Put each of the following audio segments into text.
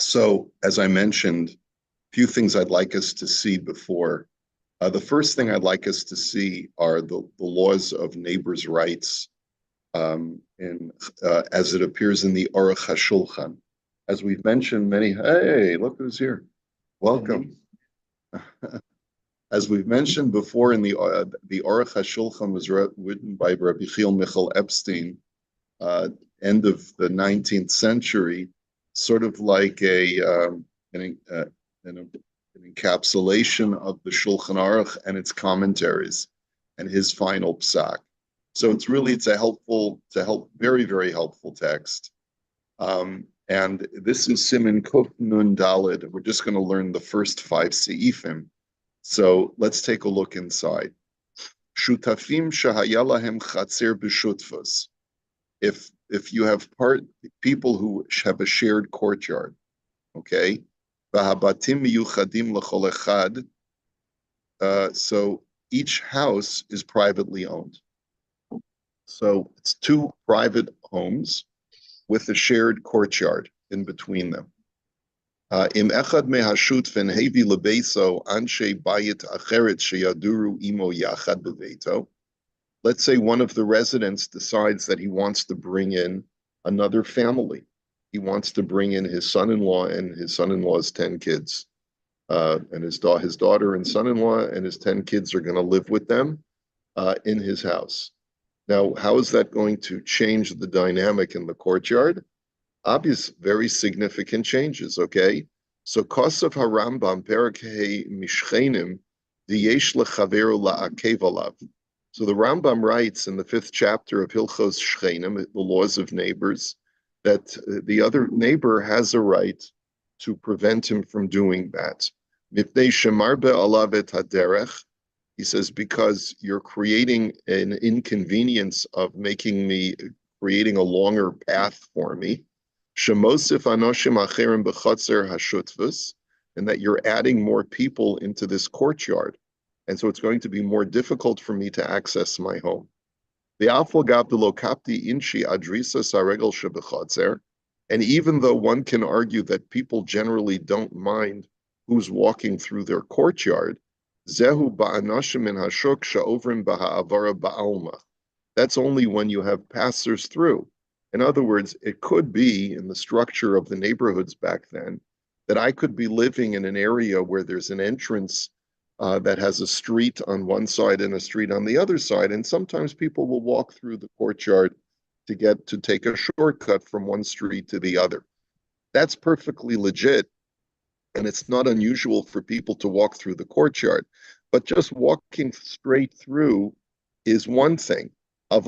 So, as I mentioned, a few things I'd like us to see before. The first thing I'd like us to see are the laws of neighbors' rights as it appears in the Aruch HaShulchan. As we've mentioned hey, look who's here. Welcome. As we've mentioned before, the Aruch HaShulchan was written by Rabbi Chiel Michal Epstein, end of the 19th century, sort of like an encapsulation of the Shulchan Aruch and its commentaries and his final psak. So it's a very, very helpful text. And this is Siman Kuf Nun Dalid. We're just going to learn the first 5 seifim. So let's take a look inside. Shutafim shahaya lahem chatzer b'shutfus. If you have people who have a shared courtyard, okay? V'habatim miyuchadim l'chol echad. So each house is privately owned. So it's 2 private homes with a shared courtyard in between them. Im echad mehashutfen hevi lebeso anshe bayit acheret sheyaduru imo yachad beveito. Let's say one of the residents decides that he wants to bring in another family. He wants to bring in his son-in-law and his son-in-law's 10 kids. And his daughter and son-in-law and his 10 kids are going to live with them in his house. Now, how is that going to change the dynamic in the courtyard? Obvious, very significant changes, okay? So, Kosav HaRambam, Perak He Mishchenim, Diyesh Lechaveru La'akev Alav. So the Rambam writes in the 5th chapter of Hilchos Shchenim, the laws of neighbors, that the other neighbor has a right to prevent him from doing that. Mipnei shemar be'alav et haderech, he says, because you're creating an inconvenience of creating a longer path for me. Shemosif anoshim acherim b'chotzer hashutvus, and that you're adding more people into this courtyard. And so it's going to be more difficult for me to access my home. And even though one can argue that people generally don't mind who's walking through their courtyard, that's only when you have passers through. In other words, it could be in the structure of the neighborhoods back then that I could be living in an area where there's an entrance that has a street on one side and a street on the other side. And sometimes people will walk through the courtyard to take a shortcut from one street to the other. That's perfectly legit. And it's not unusual for people to walk through the courtyard. But just walking straight through is one thing. But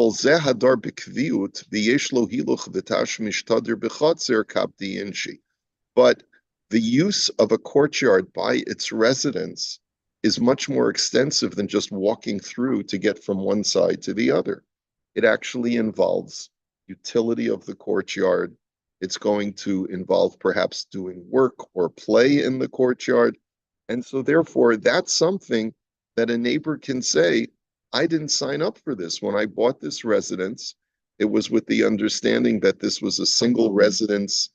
the use of a courtyard by its residents is much more extensive than just walking through to get from one side to the other. It actually involves utility of the courtyard. It's going to involve perhaps doing work or play in the courtyard. And so therefore, that's something that a neighbor can say, I didn't sign up for this. When I bought this residence, it was with the understanding that this was a single residence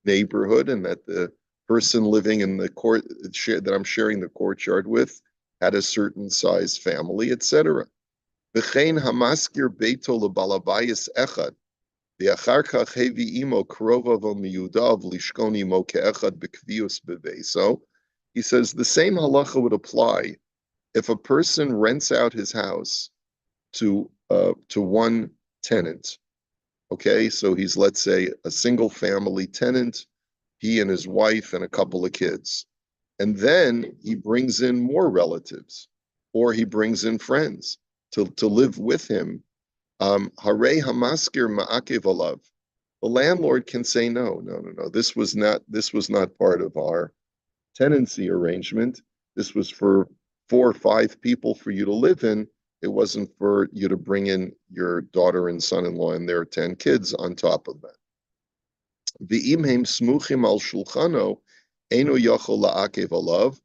neighborhood and that the person living in the court that I'm sharing the courtyard with had a certain size family, etc. V'chein hamaskir beito lebalabayis echad, v'achar kach hevi imo krovav miyudav lishkon imo keechad b'kvius beveso. He says the same halacha would apply if a person rents out his house to one tenant. Okay, so he's, let's say, a single family tenant, he and his wife and a couple of kids. And then he brings in more relatives, or he brings in friends to live with him. Harei hamaskir ma'akev alav. The landlord can say, no. This was not part of our tenancy arrangement. This was for 4 or 5 people for you to live in. It wasn't for you to bring in your daughter and son-in-law and their 10 kids on top of that. V'imhem smuchim al shulchano eno yachol la'akev alav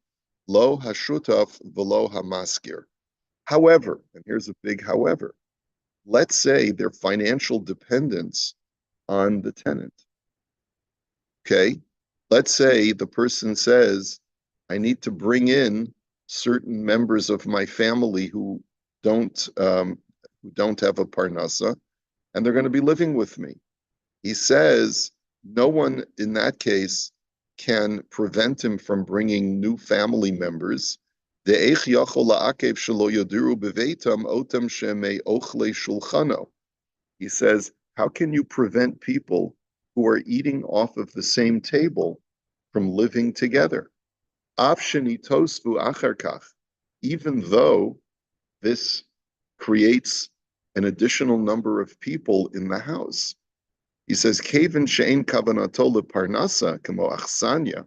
lo hashutaf v'lo hamaskir. However, and here's a big however, let's say their financial dependence on the tenant. Okay, let's say the person says, I need to bring in certain members of my family don't who don't have a parnasa, and they're going to be living with me. He says no one in that case can prevent him from bringing new family members. He says, how can you prevent people who are eating off of the same table from living together? Even though this creates an additional number of people in the house. He says, Kaven she'en kavanato leparnasa kamo achsanya.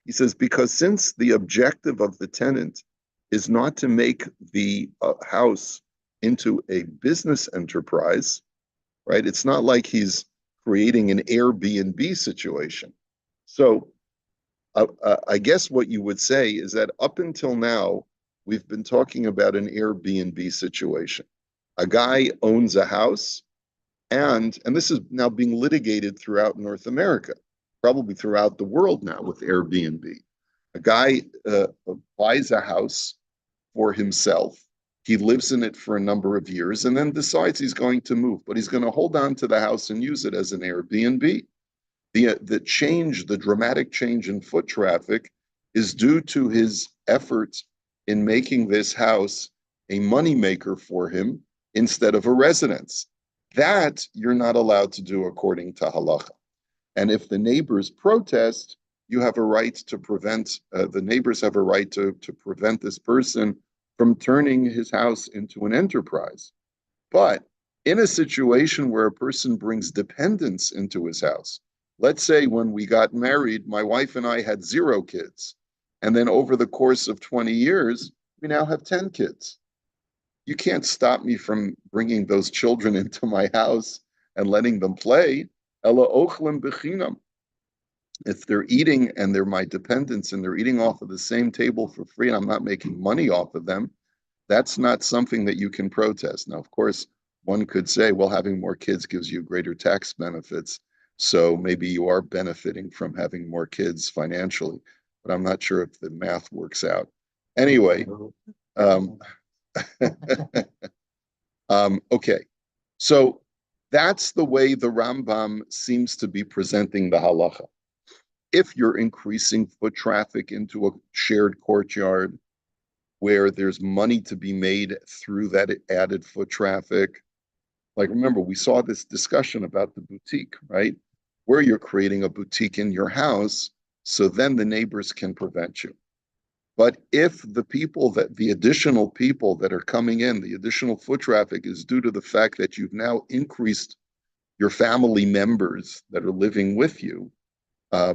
He says, because since the objective of the tenant is not to make the house into a business enterprise, right? It's not like he's creating an Airbnb situation. So I guess what you would say is that up until now, we've been talking about an Airbnb situation. A guy owns a house, and this is now being litigated throughout North America, probably throughout the world now with Airbnb. A guy buys a house for himself. He lives in it for a number of years and then decides he's going to move, but he's going to hold on to the house and use it as an Airbnb. The dramatic change in foot traffic is due to his efforts in making this house a moneymaker for him instead of a residence. That you're not allowed to do according to halacha. And if the neighbors protest, you have a right to prevent, the neighbors have a right to prevent this person from turning his house into an enterprise. But in a situation where a person brings dependence into his house, let's say when we got married, my wife and I had 0 kids. And then over the course of 20 years, we now have 10 kids. You can't stop me from bringing those children into my house and letting them play. Ella ochlim bechinam. If they're eating and they're my dependents and they're eating off of the same table for free and I'm not making money off of them, that's not something that you can protest. Now, of course, one could say, well, having more kids gives you greater tax benefits. So maybe you are benefiting from having more kids financially, but I'm not sure if the math works out. Anyway, okay, so that's the way the Rambam seems to be presenting the halacha. If you're increasing foot traffic into a shared courtyard where there's money to be made through that added foot traffic, like remember, we saw this discussion about the boutique, right? Where you're creating a boutique in your house, so then the neighbors can prevent you. But if the additional people that are coming in, the additional foot traffic is due to the fact that you've now increased your family members that are living with you,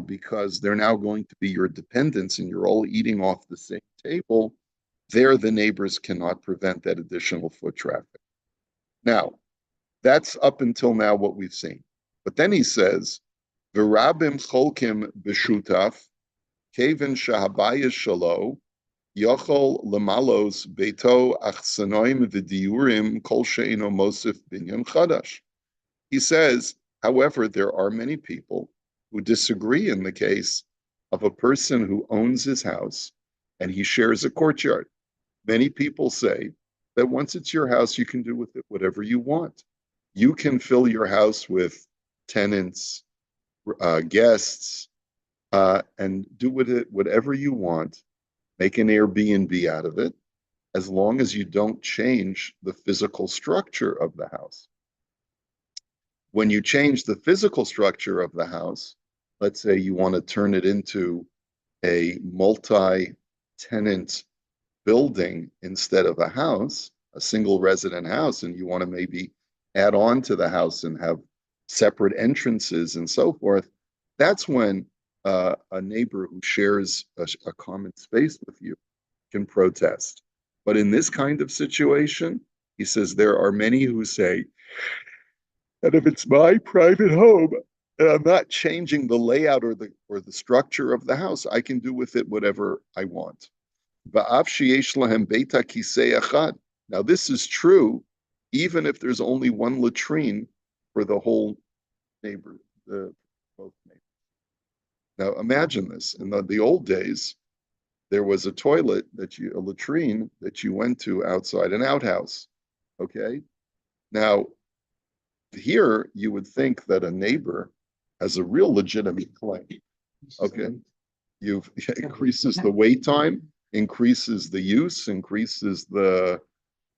because they're now going to be your dependents and you're all eating off the same table, there the neighbors cannot prevent that additional foot traffic. Now, that's up until now what we've seen. But then he says, V'rabim cholkim b'shutaf, Kevin shahabayis shalo, yochol lemalos beito achsanoim v'diurim kol she'ino mosif binyan chadash. He says, however, there are many people who disagree in the case of a person who owns his house and he shares a courtyard. Many people say that once it's your house, you can do with it whatever you want. You can fill your house with tenants, guests, and do with it whatever you want. Make an Airbnb out of it, as long as you don't change the physical structure of the house. When you change the physical structure of the house, let's say you want to turn it into a multi-tenant building instead of a house, a single resident house, and you want to maybe add on to the house and have separate entrances and so forth, that's when a neighbor who shares a common space with you can protest. But in this kind of situation, he says there are many who say, and if it's my private home and I'm not changing the layout or the structure of the house, I can do with it whatever I want. Now, this is true even if there's only one latrine for the whole neighbor, both neighbors. Now imagine this. In the old days, there was a toilet a latrine that you went to outside an outhouse. Okay. Now, here you would think that a neighbor has a real legitimate claim. Okay. You've increases the wait time, increases the use, increases uh,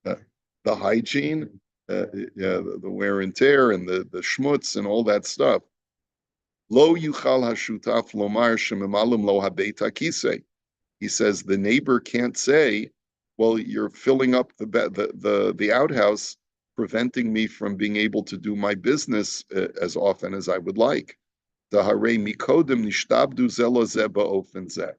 the hygiene, yeah, the wear and tear and the schmutz and all that stuff. Lo yuchal hashutaf lomar shememalim lo habeta kise. He says the neighbor can't say, "Well, you're filling up the outhouse, preventing me from being able to do my business as often as I would like." Dahare mikodem nishtabdu zelo zeba ofen zeh.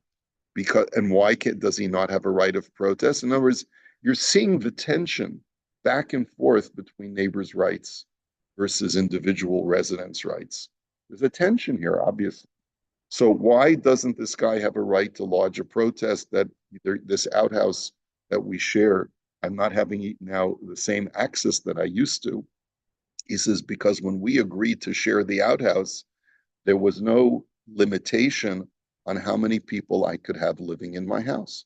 Because and why does he not have a right of protest? In other words, you're seeing the tension back and forth between neighbors' rights versus individual residents' rights. There's a tension here, obviously. So why doesn't this guy have a right to lodge a protest that this outhouse that we share, I'm not having now the same access that I used to? He says, because when we agreed to share the outhouse, there was no limitation on how many people I could have living in my house.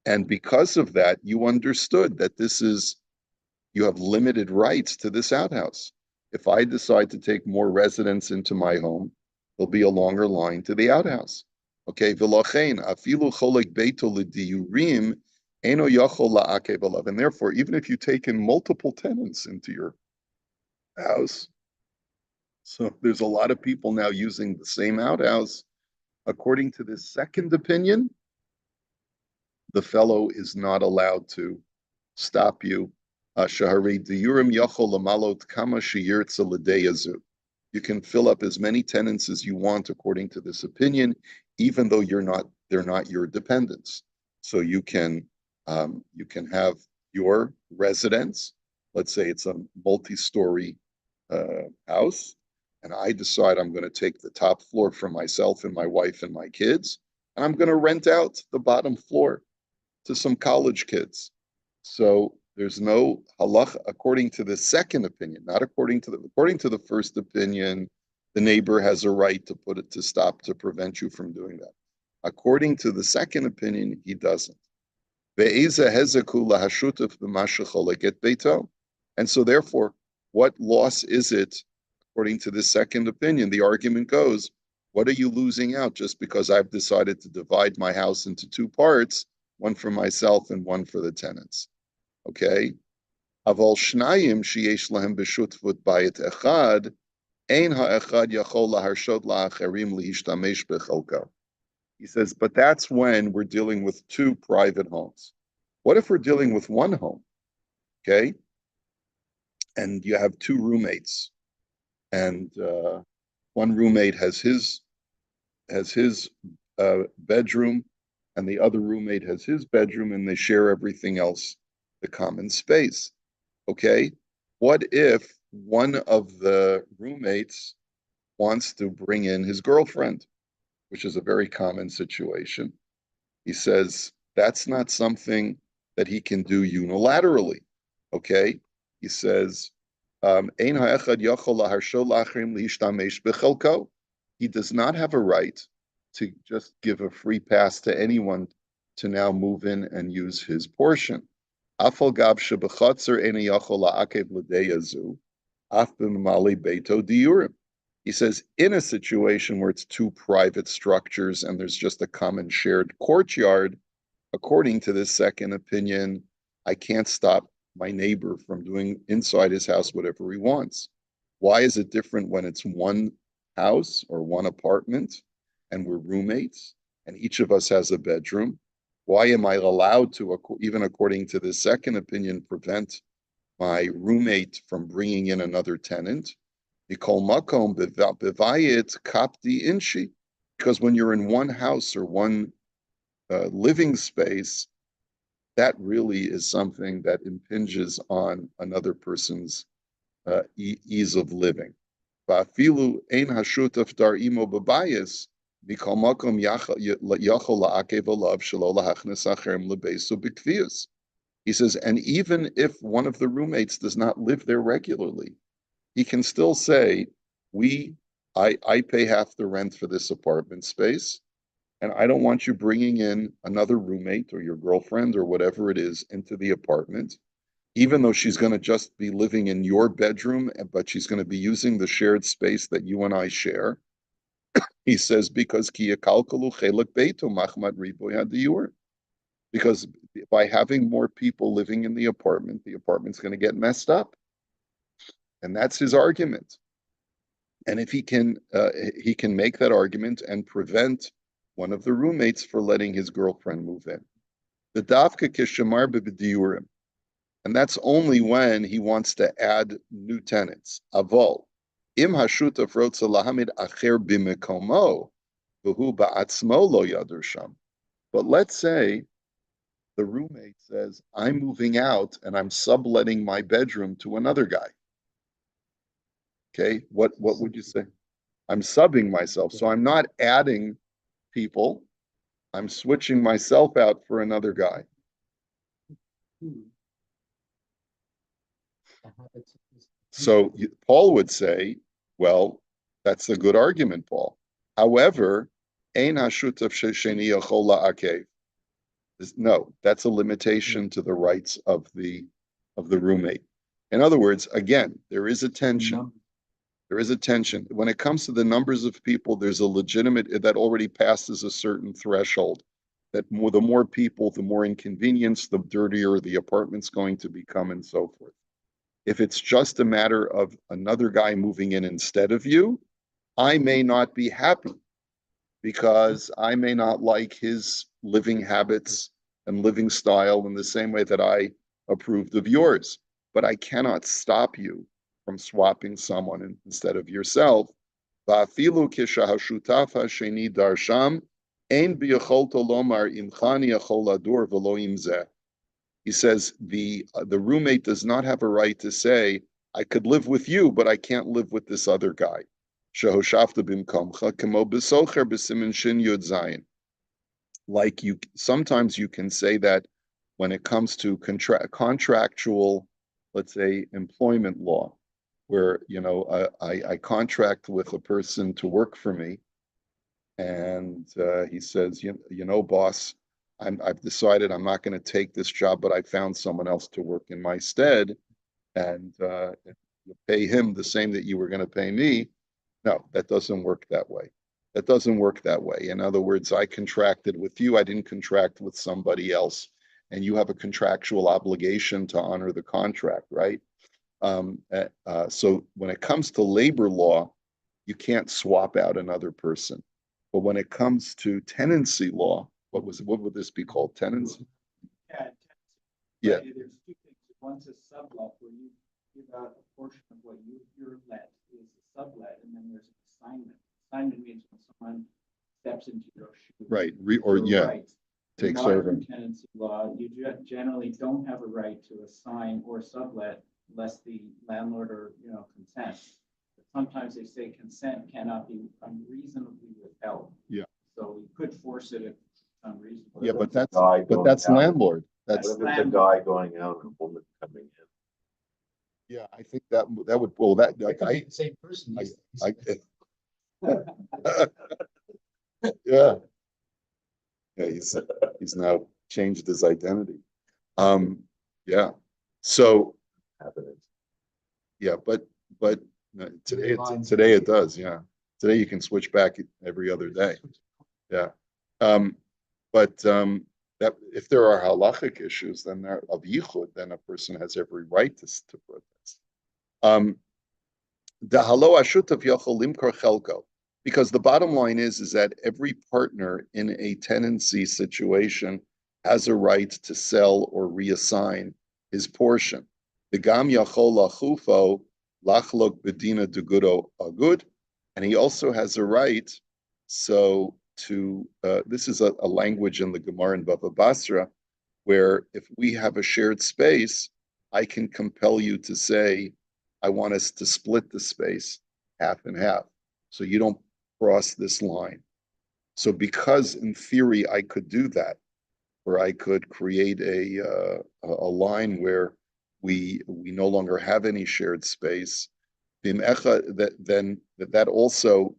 And because of that, you understood that you have limited rights to this outhouse. If I decide to take more residents into my home, there'll be a longer line to the outhouse. Okay, and therefore, even if you take in multiple tenants into your house, so there's a lot of people now using the same outhouse. According to this second opinion, the fellow is not allowed to stop you. You can fill up as many tenants as you want according to this opinion, even though they're not your dependents. So you can have your residence. Let's say it's a multi-story house, and I decide I'm going to take the top floor for myself and my wife and my kids, and I'm going to rent out the bottom floor to some college kids. So there's no halacha according to the second opinion, not according to the first opinion. The neighbor has a right to put it to stop to prevent you from doing that. According to the second opinion, he doesn't. And so therefore, what loss is it? According to this second opinion, the argument goes, what are you losing out just because I've decided to divide my house into two parts, one for myself and one for the tenants? Okay? Aval shnayim sheyesh lahem b'shutfut bayit echad, ein ha'echad yachol laharshot la'acherim lihishtamesh b'chalko. He says, but that's when we're dealing with two private homes. What if we're dealing with one home? Okay? And you have two roommates, and one roommate has his bedroom, and the other roommate has his bedroom, and they share everything else, the common space. Okay, what if one of the roommates wants to bring in his girlfriend, which is a very common situation? He says that's not something that he can do unilaterally. Okay, he says he does not have a right to just give a free pass to anyone to now move in and use his portion. He says, in a situation where it's two private structures and there's just a common shared courtyard, according to this second opinion, I can't stop my neighbor from doing inside his house whatever he wants. Why is it different when it's one house or one apartment and we're roommates and each of us has a bedroom? Why am I allowed to, even according to this second opinion, prevent my roommate from bringing in another tenant? Because when you're in one house or one living space, that really is something that impinges on another person's ease of living. He says, and even if one of the roommates does not live there regularly, he can still say, I pay half the rent for this apartment space, and I don't want you bringing in another roommate or your girlfriend or whatever it is into the apartment, even though she's going to just be living in your bedroom, but she's going to be using the shared space that you and I share. He says, because because by having more people living in the apartment's going to get messed up. And that's his argument. And if he can make that argument and prevent one of the roommates for letting his girlfriend move in. The dafka kishamar b'b'diurim. And that's only when he wants to add new tenants. Avol. Im hashutaf rotza lahamid acher b'mekomo, v'hu ba'atzmo lo yadur sham. But let's say the roommate says, I'm moving out and I'm subletting my bedroom to another guy. Okay, what would you say? I'm subbing myself. So I'm not adding people. I'm switching myself out for another guy. So Paul would say, well, that's a good argument, Paul. However, ein hashutav sheni yachola akev. No, that's a limitation to the rights of the roommate. In other words, again, there is a tension. There is a tension. When it comes to the numbers of people, there's a legitimate that already passes a certain threshold. That the more people, the more inconvenience, the dirtier the apartment's going to become, and so forth. If it's just a matter of another guy moving in instead of you, I may not be happy because I may not like his living habits and living style in the same way that I approved of yours. But I cannot stop you from swapping someone instead of yourself. Va'afilu kishahashutaf hasheni darsham ein biyacholto lomar imchani yachol adur v'lo imzeh. He says the roommate does not have a right to say, I could live with you, but I can't live with this other guy. Like sometimes you can say that when it comes to contractual, let's say, employment law, where I contract with a person to work for me, and he says, boss, I've decided I'm not going to take this job, but I found someone else to work in my stead, and you pay him the same that you were going to pay me. No, that doesn't work that way. That doesn't work that way. In other words, I contracted with you. I didn't contract with somebody else, and you have a contractual obligation to honor the contract, right? So when it comes to labor law, you can't swap out another person. But when it comes to tenancy law, what would this be called? Tenancy? Yeah. There's two things. One's a sublet where you give out a portion of what your let is a sublet, and then there's an assignment. Assignment means when someone steps into your shoes. Right. Takes over. In tenancy law, you generally don't have a right to assign or sublet unless the landlord or consents. Sometimes they say consent cannot be unreasonably withheld. Yeah. So you could force it if it's unreasonable. Yeah, but that's landlord. That's a guy going out and a woman coming in. Yeah, I think that would that like the same person. Yeah. Yeah, he's now changed his identity. Yeah. So yeah, but today it does, yeah. Today you can switch back every other day. Yeah. But that if there are halachic issues, then there of yichud, then a person has every right to protest. The halo ashutav yachol limkor chelko, because the bottom line is that every partner in a tenancy situation has a right to sell or reassign his portion. The gam yachol lachufo lachlok bedina degudo agud, and he also has a right. So to this is a language in the Gemara in Bava Basra, where if we have a shared space, I can compel you to say, I want us to split the space half and half, so you don't cross this line. So because in theory I could do that, or I could create a line where we no longer have any shared space, that also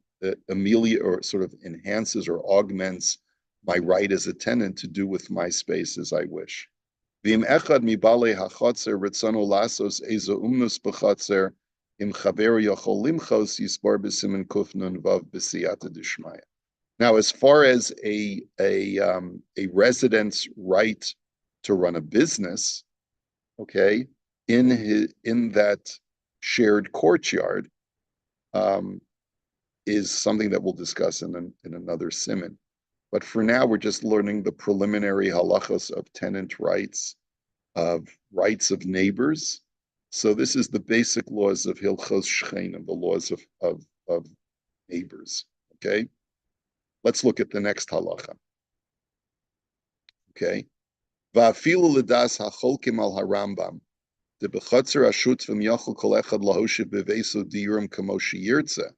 amelia or sort of enhances or augments my right as a tenant to do with my space as I wish. V'im echad mibale hachotzer ritzonu lasos ezo umnus b'chotzer im chaver yochol limchos yisbar b'simen kufnun vav b'siyata d'shmaya. Now, as far as a resident's right to run a business, okay, in that shared courtyard, is something that we'll discuss in another siman. But for now, we're just learning the preliminary halachos of tenant rights, of rights of neighbors. So this is the basic laws of Hilchos Shchenim, the laws of neighbors. Okay, let's look at the next halacha. Okay, va'afilu l'das hacholkim al harambam de b'chotzer ashut v'myachol kol echad lahoshiv b'veiso diurim kamo sheyirtze.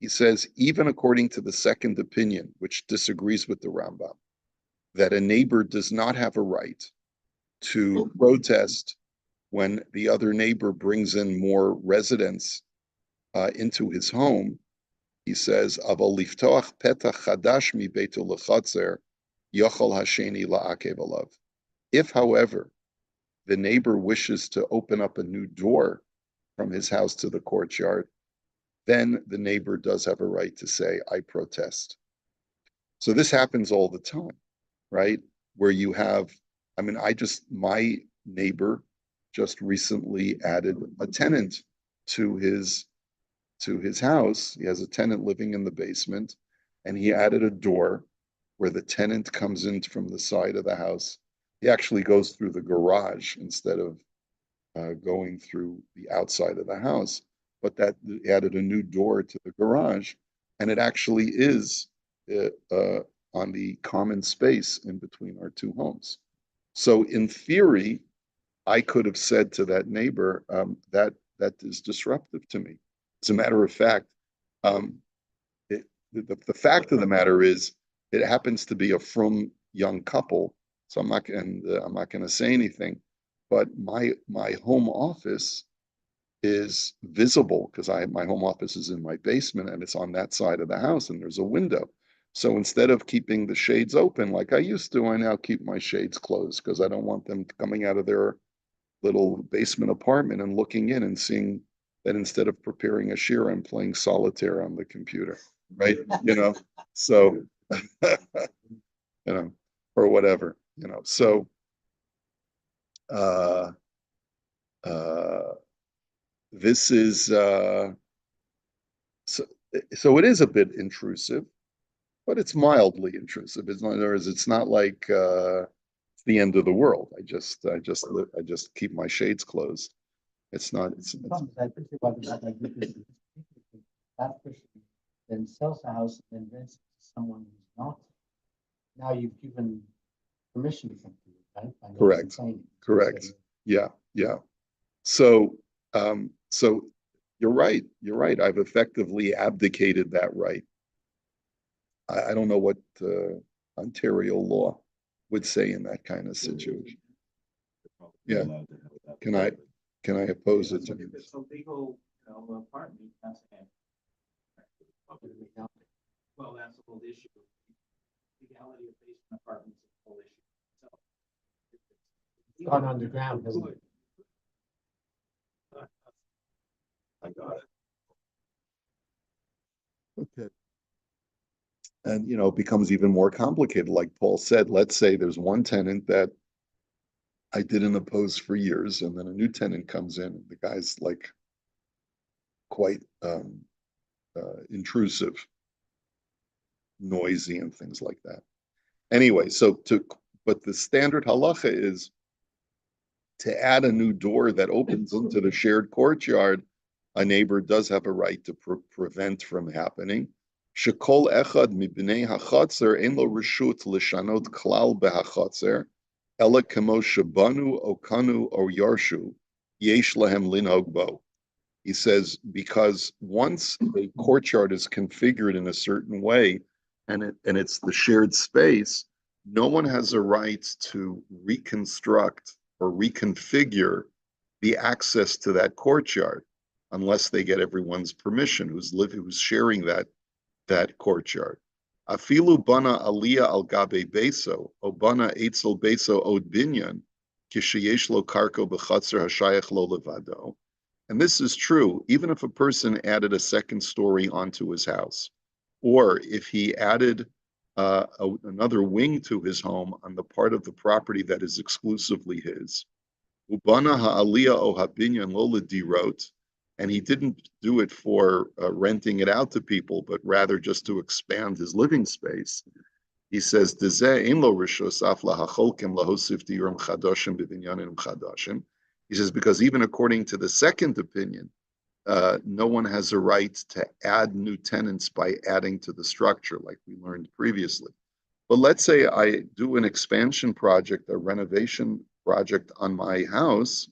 He says, even according to the second opinion, which disagrees with the Rambam, that a neighbor does not have a right to protest when the other neighbor brings in more residents into his home. He says, "Aval liftoach petach chadash mi beitu lechatzer yochol hasheni la'akev alav." If, however, the neighbor wishes to open up a new door from his house to the courtyard, then the neighbor does have a right to say, I protest. So this happens all the time, right? Where you have, my neighbor just recently added a tenant to his house. He has a tenant living in the basement, and he added a door where the tenant comes in from the side of the house. He actually goes through the garage instead of going through the outside of the house. But that added a new door to the garage, and it actually is on the common space in between our two homes. So in theory, I could have said to that neighbor, that is disruptive to me. As a matter of fact, the fact of the matter is, it happens to be a frum young couple, so I'm not going to say anything. But my home office is visible because my home office is in my basement and it's on that side of the house and there's a window. So instead of keeping the shades open like I used to, I now keep my shades closed because I don't want them coming out of their little basement apartment and looking in and seeing that instead of preparing a shir, I'm playing solitaire on the computer, right? So, or whatever, so, this is so it is a bit intrusive, but it's mildly intrusive. In other words, it's not like it's the end of the world. I just keep my shades closed. It's not. That person then sells the house and rents it to someone who's not. Now you've given permission to them, right? Correct. Correct. Yeah. So you're right. I've effectively abdicated that right. I don't know what Ontario law would say in that kind of situation. Yeah. Can I oppose it? It's a legal, apartment. Well, that's the whole issue. Legality of basement apartments is the whole issue. So It's gone underground, hasn't it? I got it. Okay. And it becomes even more complicated. Like Paul said, let's say there's one tenant that I didn't oppose for years, and then a new tenant comes in, and the guy's like quite intrusive, noisy, and things like that. Anyway, but the standard halacha is to add a new door that opens into the shared courtyard. A neighbor does have a right to prevent from happening. Shekol echad mibnei hachatzer ein lo reshut lishanot klal behachatzer ela kamo shebanu o kanu o yarshu yesh lahem linhog bo. He says, because once a courtyard is configured in a certain way, and it's the shared space, no one has a right to reconstruct or reconfigure the access to that courtyard. unless they get everyone's permission who's sharing that courtyard. Afilu bana aliyah al gabe beso, o bana eitzel beso od binyan, kisheyesh lo karko b'chatzer hashayach lo levado. And this is true, even if a person added a second story onto his house, or if he added another wing to his home on the part of the property that is exclusively his. Ubana ha'aliyah o habinyan lo ledirot, and he didn't do it for renting it out to people, but rather just to expand his living space. He says, he says, because even according to the second opinion, no one has a right to add new tenants by adding to the structure, like we learned previously. But let's say I do an expansion project, a renovation project on my house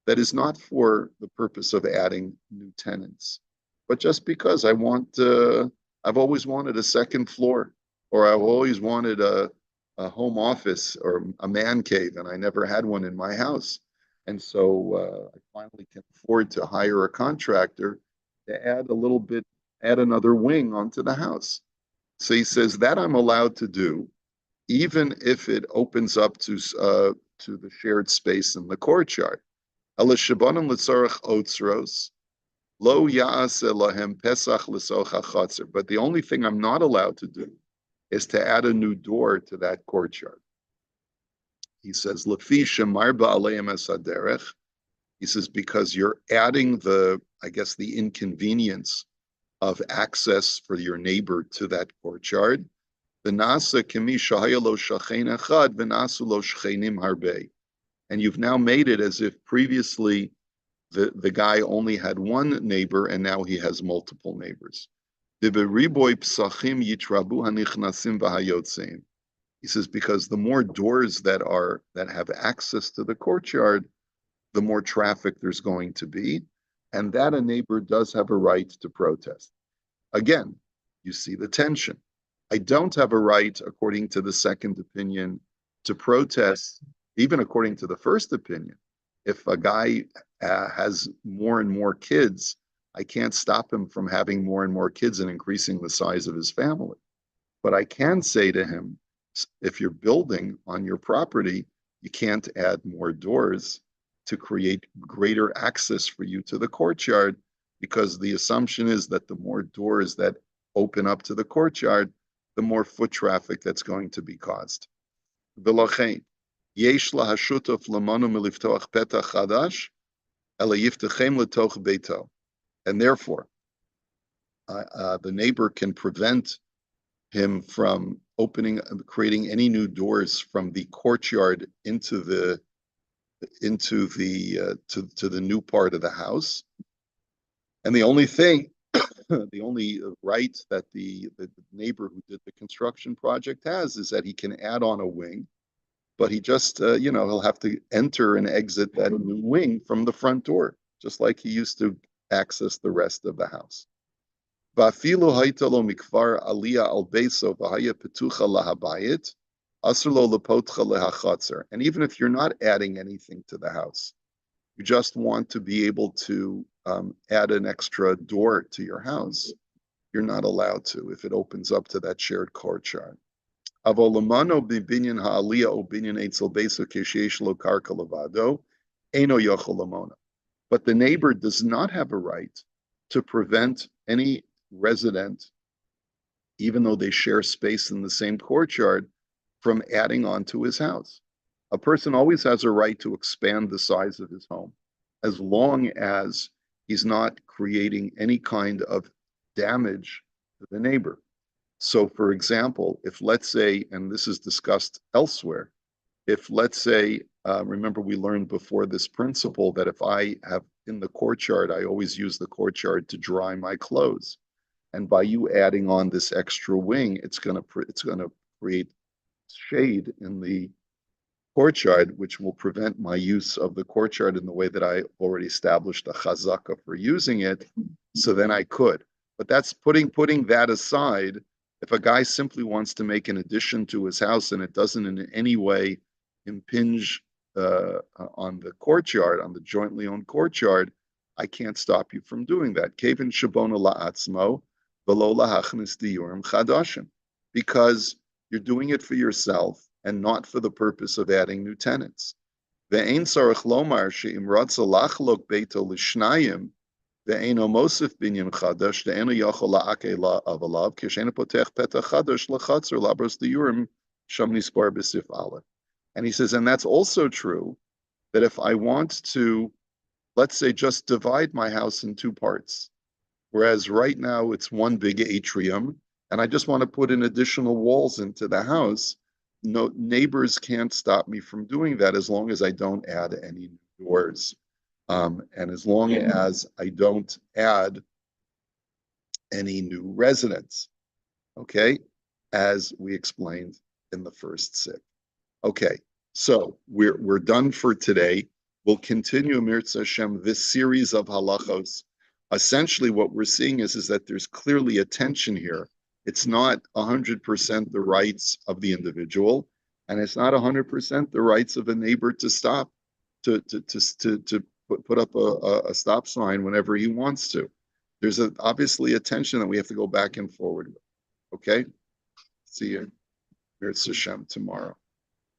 that is not for the purpose of adding new tenants, but just because I've always wanted a second floor, or I've always wanted a home office or a man cave, and I never had one in my house. And so I finally can afford to hire a contractor to add another wing onto the house. So he says that I'm allowed to do, even if it opens up to the shared space in the courtyard. Lo lahem pesach. But the only thing I'm not allowed to do is to add a new door to that courtyard. He says, Lefi shemar ba'aleim es. He says, because you're adding the inconvenience of access for your neighbor to that courtyard. And you've now made it as if previously the guy only had one neighbor and now he has multiple neighbors. He says, because the more doors that have access to the courtyard, the more traffic there's going to be, and that a neighbor does have a right to protest. Again, you see the tension. I don't have a right, according to the second opinion, to protest, even according to the first opinion. If a guy has more and more kids, I can't stop him from having more and more kids and increasing the size of his family. But I can say to him, if you're building on your property, you can't add more doors to create greater access for you to the courtyard, because the assumption is that the more doors that open up to the courtyard, the more foot traffic that's going to be caused. And therefore, the neighbor can prevent him from creating any new doors from the courtyard into the new part of the house. And the only right that the neighbor who did the construction project has is that he can add on a wing, but he just he'll have to enter and exit that new wing from the front door, just like he used to access the rest of the house. And even if you're not adding anything to the house, you just want to be able to add an extra door to your house, you're not allowed to if it opens up to that shared courtyard. But the neighbor does not have a right to prevent any resident, even though they share space in the same courtyard, from adding on to his house. A person always has a right to expand the size of his home, as long as he's not creating any kind of damage to the neighbor. So, for example, if let's say, and this is discussed elsewhere, if let's say, remember we learned before this principle that if I have in the courtyard, I always use the courtyard to dry my clothes. And by you adding on this extra wing, it's going to create shade in the courtyard, which will prevent my use of the courtyard in the way that I already established a chazaka for using it. So then I could. But that's putting that aside. If a guy simply wants to make an addition to his house and it doesn't in any way impinge on the courtyard, on the jointly owned courtyard, I can't stop you from doing that. Kevin Shabona la'atzmo v'lo lahachnis diyurim chadashim, because you're doing it for yourself and not for the purpose of adding new tenants. Ve'ein sarach lomar she'im ratza lachlok beito l'shnayim ve'eino mosif binyan chadash de'eno yachol la'akei la'avalav k'she'eno potech petach chadash l'chatzer labros diyurim sham nispar b'sif aleph. And he says, and that's also true that if I want to, let's say, just divide my house in two parts, whereas right now it's one big atrium, and I just want to put in additional walls into the house, no neighbors can't stop me from doing that as long as I don't add any doors. And as long as I don't add any new residents, okay, as we explained in the first sip. Okay, so we're done for today. We'll continue, Mirza Hashem, this series of halachos. Essentially, what we're seeing is that there's clearly a tension here. It's not 100% the rights of the individual, and it's not 100% the rights of a neighbor to stop, to put up a stop sign whenever he wants to. There's obviously a tension that we have to go back and forward with. Okay? See you, Mirza Hashem, tomorrow.